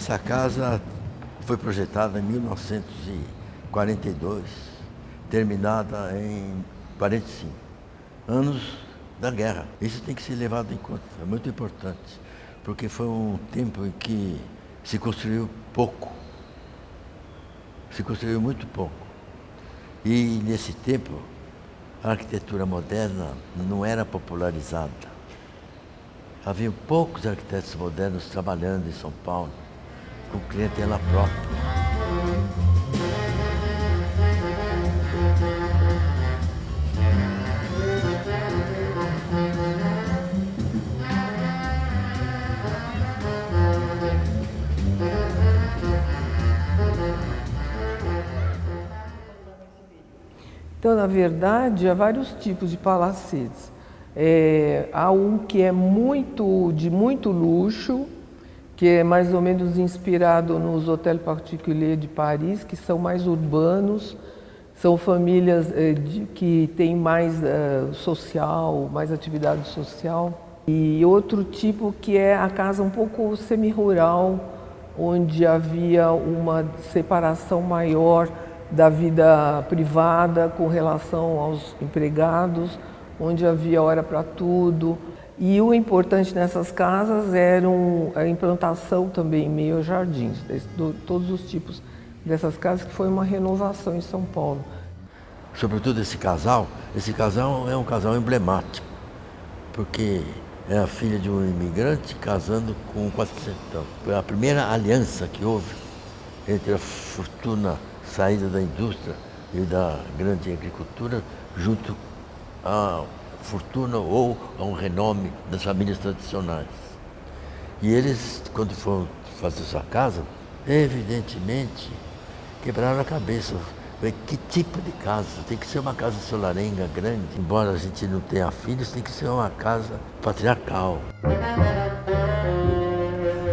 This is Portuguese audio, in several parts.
Essa casa foi projetada em 1942, terminada em 45, anos da guerra. Isso tem que ser levado em conta, é muito importante, porque foi um tempo em que se construiu pouco, se construiu muito pouco. E nesse tempo, a arquitetura moderna não era popularizada. Havia poucos arquitetos modernos trabalhando em São Paulo, com clientela própria. Então, na verdade, há vários tipos de palacetes. Há um que é de muito luxo, que é mais ou menos inspirado nos hôtels particuliers de Paris, que são mais urbanos, são famílias que têm mais social, mais atividade social. E outro tipo que é a casa um pouco semi-rural, onde havia uma separação maior da vida privada com relação aos empregados, onde havia hora para tudo. E o importante nessas casas era a implantação também em meio aos jardins, todos os tipos dessas casas, que foi uma renovação em São Paulo. Sobretudo esse casal é um casal emblemático, porque é a filha de um imigrante casando com um quatrocentão. Foi a primeira aliança que houve entre a fortuna saída da indústria e da grande agricultura junto à fortuna ou a um renome das famílias tradicionais. E eles, quando foram fazer sua casa, evidentemente quebraram a cabeça. Que tipo de casa? Tem que ser uma casa solarenga grande. Embora a gente não tenha filhos, tem que ser uma casa patriarcal.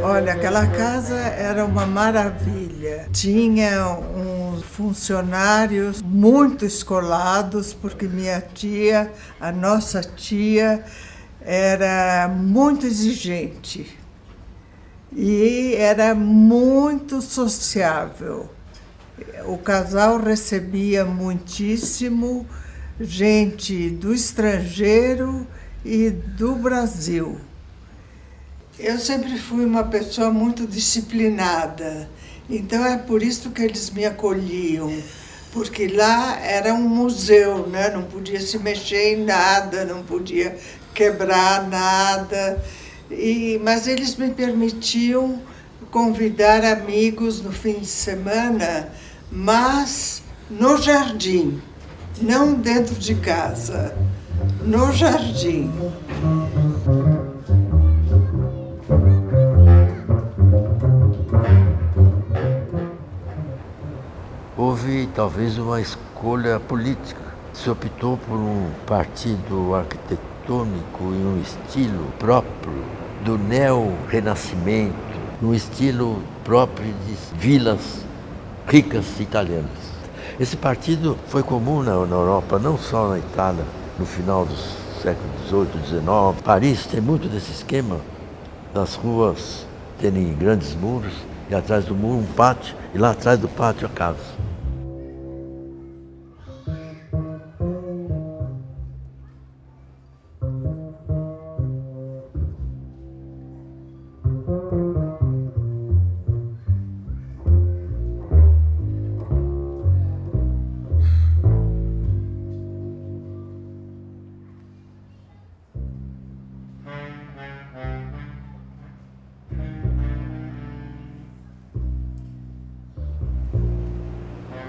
Olha, aquela casa era uma maravilha. Tinha uns funcionários muito escolados, porque minha tia, a nossa tia, era muito exigente e era muito sociável. O casal recebia muitíssimo gente do estrangeiro e do Brasil. Eu sempre fui uma pessoa muito disciplinada, então é por isso que eles me acolhiam, porque lá era um museu, né? Não podia se mexer em nada, não podia quebrar nada, mas eles me permitiam convidar amigos no fim de semana, mas no jardim, não dentro de casa, no jardim. Houve talvez uma escolha política. Se optou por um partido arquitetônico e um estilo próprio do neo-renascimento, um estilo próprio de vilas ricas italianas. Esse partido foi comum na Europa, não só na Itália, no final do século XVIII, XIX. Paris tem muito desse esquema, das ruas terem grandes muros, e atrás do muro um pátio, e lá atrás do pátio a casa.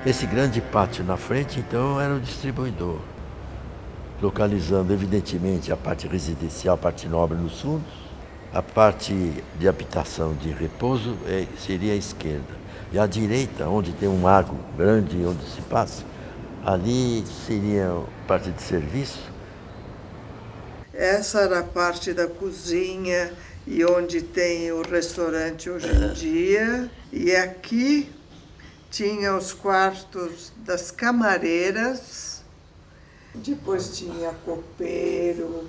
Esse grande pátio na frente, então, era o distribuidor, localizando, evidentemente, a parte residencial, a parte nobre nos fundos, a parte de habitação de repouso seria a esquerda. E à direita, onde tem um arco grande, onde se passa, ali seria a parte de serviço. Essa era a parte da cozinha e onde tem o restaurante hoje em dia. E aqui tinha os quartos das camareiras, depois tinha copeiro,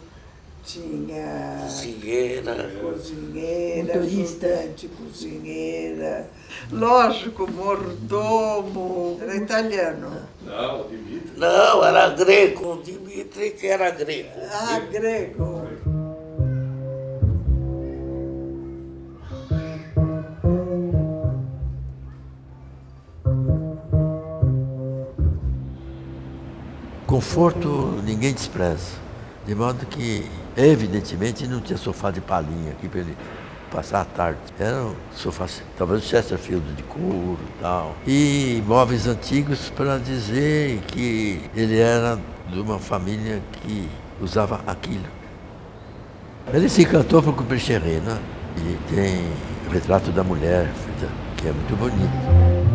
Tinha Cozinheira. cozinheira, Motorista. ajudante cozinheira, lógico, mordomo, era italiano. Não, Dimitri. Não, era grego. O Dimitri que era grego. Ah, grego. Conforto ninguém despreza. De modo que, evidentemente, não tinha sofá de palhinha aqui para ele passar a tarde. Era um sofá, talvez o Chesterfield de couro e tal. E móveis antigos para dizer que ele era de uma família que usava aquilo. Ele se encantou por Couperin, né? E tem o retrato da mulher, que é muito bonito.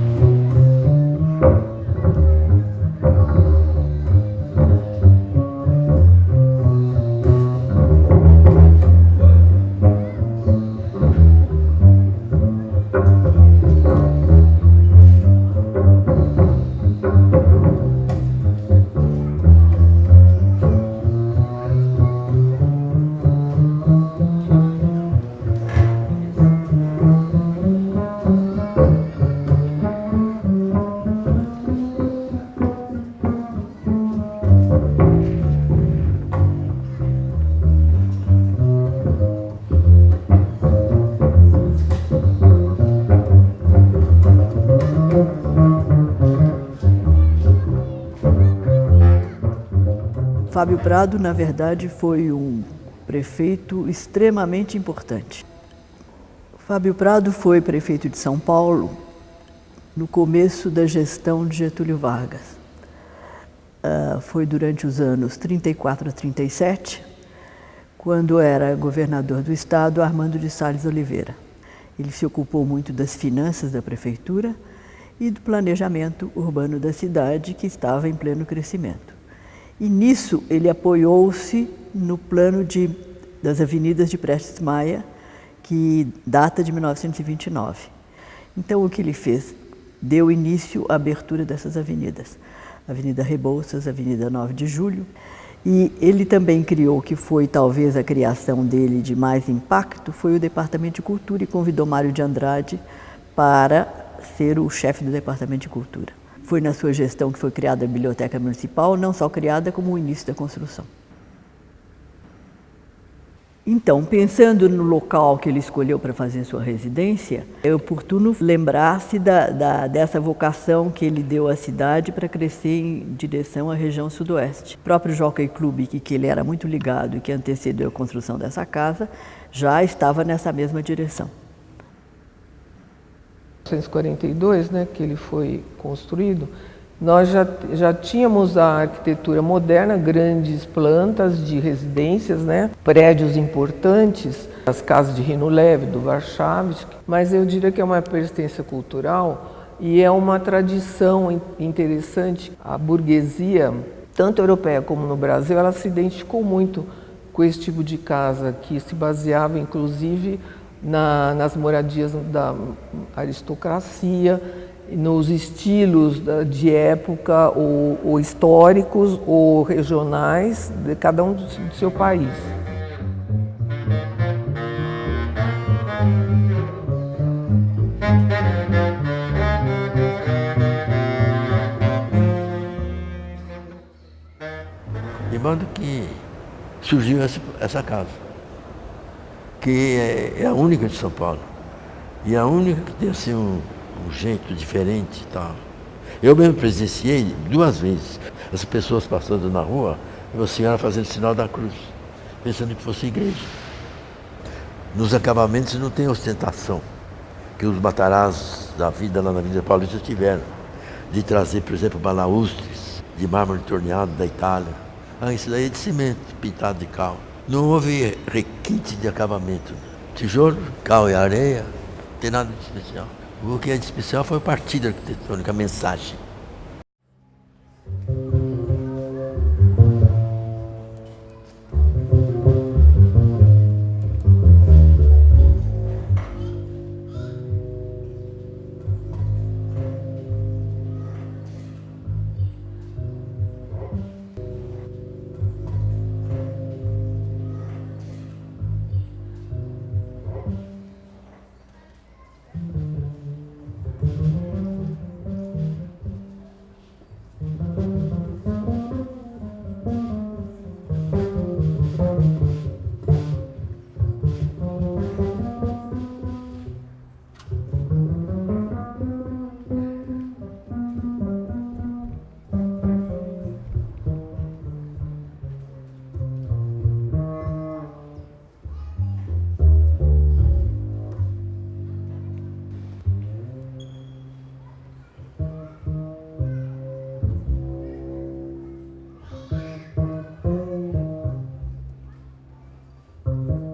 Fábio Prado, na verdade, foi um prefeito extremamente importante. Fábio Prado foi prefeito de São Paulo no começo da gestão de Getúlio Vargas. Foi durante os anos 34 a 37, quando era governador do estado Armando de Salles Oliveira. Ele se ocupou muito das finanças da prefeitura e do planejamento urbano da cidade, que estava em pleno crescimento. E nisso ele apoiou-se no plano das avenidas de Prestes Maia, que data de 1929. Então o que ele fez? Deu início à abertura dessas avenidas. Avenida Rebouças, Avenida 9 de Julho. E ele também criou, o que foi talvez a criação dele de mais impacto, foi o Departamento de Cultura, e convidou Mário de Andrade para ser o chefe do Departamento de Cultura. Foi na sua gestão que foi criada a Biblioteca Municipal, não só criada, como o início da construção. Então, pensando no local que ele escolheu para fazer sua residência, é oportuno lembrar-se dessa vocação que ele deu à cidade para crescer em direção à região sudoeste. O próprio Jockey Club, que ele era muito ligado e que antecedeu a construção dessa casa, já estava nessa mesma direção. 1942, né, que ele foi construído, nós já tínhamos a arquitetura moderna, grandes plantas de residências, né, prédios importantes, as casas de Rino Leve, do Warszawski, mas eu diria que é uma persistência cultural e é uma tradição interessante. A burguesia, tanto europeia como no Brasil, ela se identificou muito com esse tipo de casa, que se baseava inclusive nas moradias da aristocracia, nos estilos de época, ou históricos ou regionais, de cada um do seu país. De modo que surgiu essa casa, que é a única de São Paulo, e a única que tem assim um jeito diferente e tal. Eu mesmo presenciei 2 vezes as pessoas passando na rua e uma senhora fazendo sinal da cruz, pensando que fosse igreja. Nos acabamentos não tem ostentação, que os Matarazos da vida lá na Avenida Paulista tiveram, de trazer, por exemplo, balaústres de mármore torneado da Itália. Isso daí é de cimento, pintado de cal. Não houve requinte de acabamento. Tijolo, cal e areia, não tem nada de especial. O que é de especial foi o partido arquitetônico, a mensagem. Música